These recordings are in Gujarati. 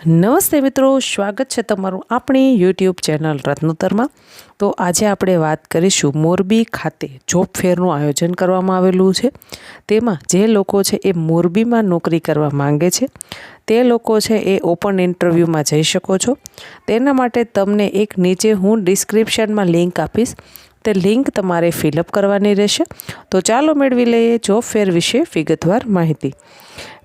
નમસ્તે મિત્રો, સ્વાગત છે તમારું આપણી યુટ્યુબ ચેનલ રત્નોત્તરમાં। તો આજે આપણે વાત કરીશું મોરબી ખાતે જોબ ફેરનું આયોજન કરવામાં આવેલું છે। તેમાં જે લોકો છે એ મોરબીમાં નોકરી કરવા માંગે છે તે લોકો છે એ ઓપન ઇન્ટરવ્યૂમાં જઈ શકો છો। તેના માટે તમને એક નીચે હું ડિસ્ક્રિપ્શનમાં લિંક આપીશ, તે લિંક તમારે ફિલઅપ કરવાની રહેશે। તો ચાલો મેળવી લઈએ જોબ ફેર વિશે વિગતવાર માહિતી।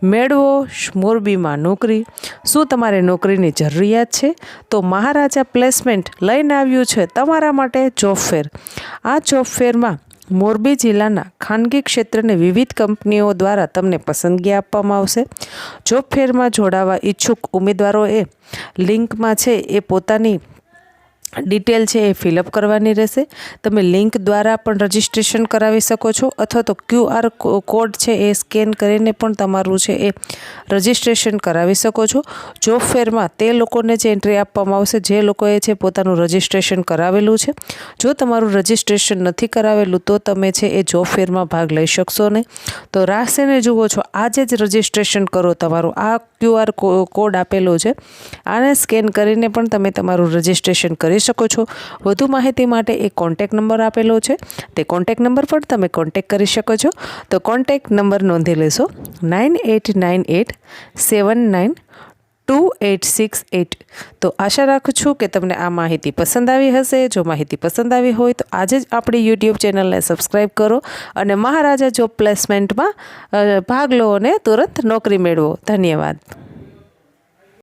મેળવો મોરબીમાં નોકરી। શું તમારે નોકરીની જરૂરિયાત છે? તો મહારાજા પ્લેસમેન્ટ લઈને આવ્યું છે તમારા માટે જોબ ફેર। આ જોબ ફેરમાં મોરબી જિલ્લાના ખાનગી ક્ષેત્રની વિવિધ કંપનીઓ દ્વારા તમને પસંદગી આપવામાં આવશે। જોબ ફેરમાં જોડાવા ઈચ્છુક ઉમેદવારોએ લિંકમાં છે એ પોતાની ડિટેલ છે એ ફિલઅપ કરવાની રહેશે। તમે લિંક દ્વારા પણ રજિસ્ટ્રેશન કરાવી શકો છો અથવા તો QR કોડ છે એ સ્કેન કરીને પણ તમારું છે એ રજિસ્ટ્રેશન કરાવી શકો છો। જોબ ફેરમાં તે લોકોને જ એન્ટ્રી આપવામાં આવશે જે લોકોએ છે પોતાનું રજિસ્ટ્રેશન કરાવેલું છે। જો તમારું રજિસ્ટ્રેશન નથી કરાવેલું તો તમે છે એ જોબ ફેરમાં ભાગ લઈ શકશો નહીં। તો રાહને જુઓ છો, આજે જ રજિસ્ટ્રેશન કરો। તમારું આ QR કોડ આપેલો છે, આને સ્કેન કરીને પણ તમે તમારું રજિસ્ટ્રેશન કરી શકો છો। વધુ માહિતી માટે એક કોન્ટેક્ટ નંબર આપેલો છે, તે કોન્ટેક્ટ નંબર પર તમે કોન્ટેક્ટ કરી શકો છો। તો કોન્ટેક્ટ નંબર નોંધી લેશો 9898792868। તો આશા રાખું છું કે તમને આ માહિતી પસંદ આવી હશે। જો માહિતી પસંદ આવી હોય તો આજે જ આપણી યુટ્યુબ ચેનલને સબસ્ક્રાઈબ કરો અને મહારાજા જોબ પ્લેસમેન્ટમાં ભાગ લો અને તુરંત નોકરી મેળવો। ધન્યવાદ।